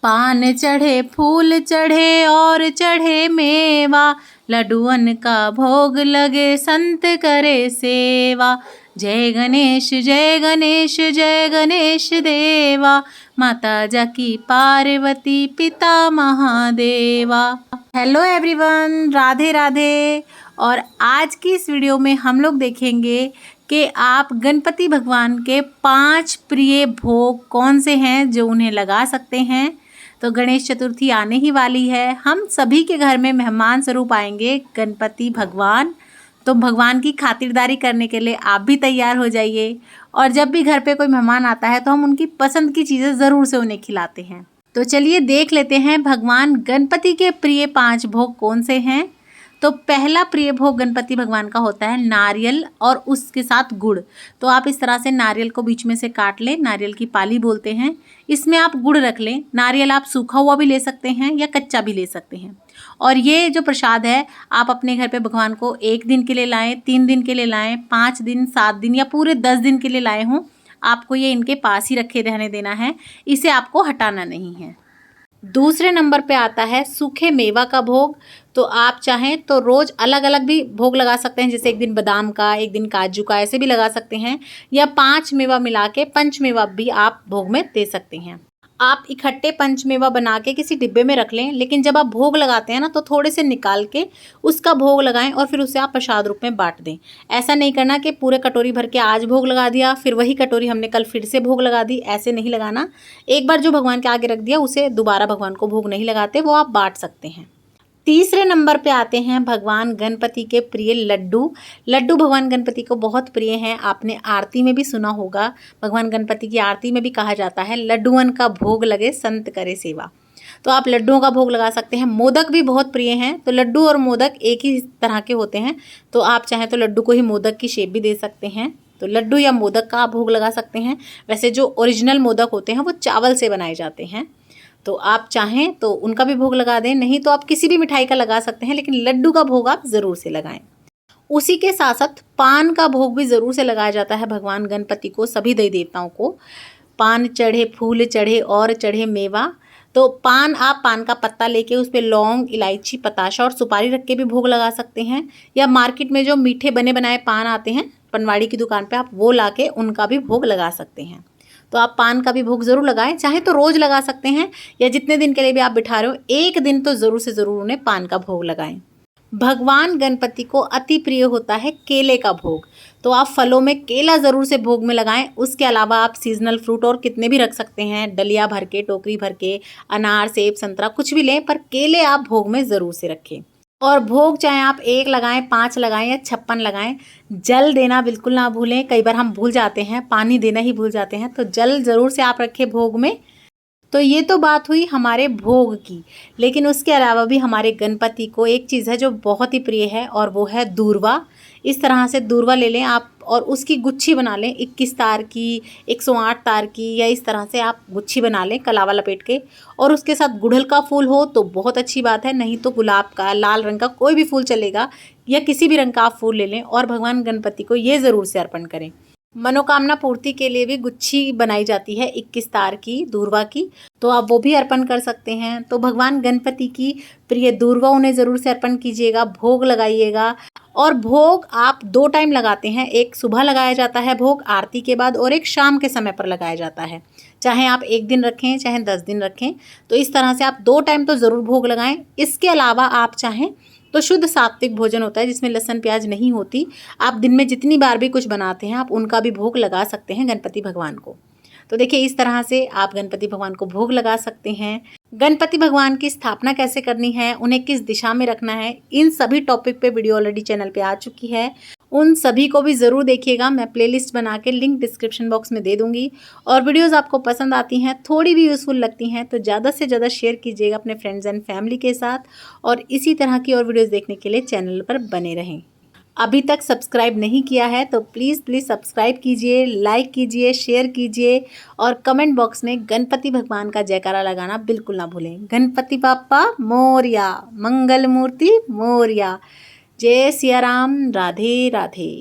पान चढ़े फूल चढ़े और चढ़े मेवा, लड्डुअन का भोग लगे संत करे सेवा। जय गणेश जय गणेश जय गणेश देवा, माता जाकी पार्वती पिता महादेवा। Hello everyone, Radhe Radhe. और आज की इस वीडियो में हम लोग देखेंगे कि आप गणपति भगवान के 5 प्रिय भोग कौन से हैं जो उन्हें लगा सकते हैं। तो गणेश चतुर्थी आने ही वाली है, हम सभी के घर में मेहमान स्वरूप आएंगे गणपति भगवान। तो भगवान की खातिरदारी करने के लिए आप भी तैयार हो जाइए। और जब भी घर पे कोई मेहमान आता है तो हम उनकी पसंद की चीज़ें ज़रूर से उन्हें खिलाते हैं। तो चलिए देख लेते हैं भगवान गणपति के प्रिय 5 भोग कौन से हैं। तो पहला प्रिय भोग गणपति भगवान का होता है नारियल और उसके साथ गुड़। तो आप इस तरह से नारियल को बीच में से काट लें, नारियल की पाली बोलते हैं। इसमें आप गुड़ रख लें। नारियल आप सूखा हुआ भी ले सकते हैं या कच्चा भी ले सकते हैं। और ये जो प्रसाद है आप अपने घर पे भगवान को 1 दिन के लिए लाएं, 3 दिन के लिए लाएं, 5 दिन, 7 दिन या पूरे 10 दिन के लिए लाए हों, आपको ये इनके पास ही रखे रहने देना है, इसे आपको हटाना नहीं है। दूसरे नंबर पे आता है सूखे मेवा का भोग। तो आप चाहें तो रोज़ अलग अलग भी भोग लगा सकते हैं, जैसे एक दिन बादाम का, एक दिन काजू का, ऐसे भी लगा सकते हैं। या 5 मेवा मिला के पंचमेवा भी आप भोग में दे सकते हैं। आप इकट्ठे पंचमेवा बना के किसी डिब्बे में रख लें, लेकिन जब आप भोग लगाते हैं ना तो थोड़े से निकाल के उसका भोग लगाएं और फिर उसे आप प्रसाद रूप में बांट दें। ऐसा नहीं करना कि पूरे कटोरी भर के आज भोग लगा दिया, फिर वही कटोरी हमने कल फिर से भोग लगा दी, ऐसे नहीं लगाना। एक बार जो भगवान के आगे रख दिया उसे दोबारा भगवान को भोग नहीं लगाते, वो आप बांट सकते हैं। तीसरे नंबर पे आते हैं भगवान गणपति के प्रिय लड्डू। लड्डू भगवान गणपति को बहुत प्रिय हैं। आपने आरती में भी सुना होगा, भगवान गणपति की आरती में भी कहा जाता है लड्डुअन का भोग लगे संत करे सेवा। तो आप लड्डुओं का भोग लगा सकते हैं। मोदक भी बहुत प्रिय हैं। तो लड्डू और मोदक एक ही तरह के होते हैं, तो आप चाहें तो लड्डू को ही मोदक की शेप भी दे सकते हैं। तो लड्डू या मोदक का आप भोग लगा सकते हैं। वैसे जो ओरिजिनल मोदक होते हैं वो चावल से बनाए जाते हैं, तो आप चाहें तो उनका भी भोग लगा दें, नहीं तो आप किसी भी मिठाई का लगा सकते हैं, लेकिन लड्डू का भोग आप ज़रूर से लगाएं। उसी के साथ साथ पान का भोग भी ज़रूर से लगाया जाता है भगवान गणपति को, सभी देवी देवताओं को। पान चढ़े फूल चढ़े और चढ़े मेवा। तो पान, आप पान का पत्ता लेके उस पर लौंग, इलायची, पताशा और सुपारी रख के भी भोग लगा सकते हैं। या मार्केट में जो मीठे बने बनाए पान आते हैं पनवाड़ी की दुकान पे, आप वो ला के उनका भी भोग लगा सकते हैं। तो आप पान का भी भोग ज़रूर लगाएं, चाहे तो रोज़ लगा सकते हैं या जितने दिन के लिए भी आप बिठा रहे हो, एक दिन तो ज़रूर से ज़रूर उन्हें पान का भोग लगाएं। भगवान गणपति को अति प्रिय होता है केले का भोग। तो आप फलों में केला ज़रूर से भोग में लगाएं। उसके अलावा आप सीजनल फ्रूट और कितने भी रख सकते हैं, डलिया भर के, टोकरी भर के, अनार, सेब, संतरा कुछ भी लें, पर केले आप भोग में ज़रूर से रखें। और भोग चाहे आप 1 लगाएं, 5 लगाएं या 56 लगाएं, जल देना बिल्कुल ना भूलें। कई बार हम भूल जाते हैं, पानी देना ही भूल जाते हैं, तो जल ज़रूर से आप रखें भोग में। तो ये तो बात हुई हमारे भोग की, लेकिन उसके अलावा भी हमारे गणपति को एक चीज़ है जो बहुत ही प्रिय है, और वो है दूर्वा। इस तरह से दूर्वा ले लें आप और उसकी गुच्छी बना लें, 21 तार की, 108 तार की, या इस तरह से आप गुच्छी बना लें कलावा लपेट के। और उसके साथ गुड़हल का फूल हो तो बहुत अच्छी बात है, नहीं तो गुलाब का, लाल रंग का कोई भी फूल चलेगा, या किसी भी रंग का आप फूल ले लें और भगवान गणपति को ये ज़रूर से अर्पण करें। मनोकामना पूर्ति के लिए भी गुच्छी बनाई जाती है 21 तार की, दूर्वा की, तो आप वो भी अर्पण कर सकते हैं। तो भगवान गणपति की प्रिय दूर्वा उन्हें ज़रूर से अर्पण कीजिएगा, भोग लगाइएगा। और भोग आप 2 टाइम लगाते हैं, एक सुबह लगाया जाता है भोग आरती के बाद, और एक शाम के समय पर लगाया जाता है। चाहे आप 1 दिन रखें चाहे 10 दिन रखें, तो इस तरह से आप 2 टाइम तो ज़रूर भोग लगाएं। इसके अलावा आप चाहें तो शुद्ध सात्विक भोजन होता है जिसमें लहसुन प्याज नहीं होती, आप दिन में जितनी बार भी कुछ बनाते हैं आप उनका भी भोग लगा सकते हैं गणपति भगवान को। तो देखिए इस तरह से आप गणपति भगवान को भोग लगा सकते हैं। गणपति भगवान की स्थापना कैसे करनी है, उन्हें किस दिशा में रखना है, इन सभी टॉपिक पे वीडियो ऑलरेडी चैनल पे आ चुकी है, उन सभी को भी ज़रूर देखिएगा। मैं प्लेलिस्ट बना के लिंक डिस्क्रिप्शन बॉक्स में दे दूंगी। और वीडियोस आपको पसंद आती हैं, थोड़ी भी यूज़फुल लगती हैं, तो ज़्यादा से ज़्यादा शेयर कीजिएगा अपने फ्रेंड्स एंड फैमिली के साथ। और इसी तरह की और वीडियोस देखने के लिए चैनल पर बने रहें। अभी तक सब्सक्राइब नहीं किया है तो प्लीज़ सब्सक्राइब कीजिए, लाइक कीजिए, शेयर कीजिए, और कमेंट बॉक्स में गणपति भगवान का जयकारा लगाना बिल्कुल ना भूलें। गणपति बाप्पा मोरया, मंगल मूर्ति मोरया। जय सिया राम, राधे राधे।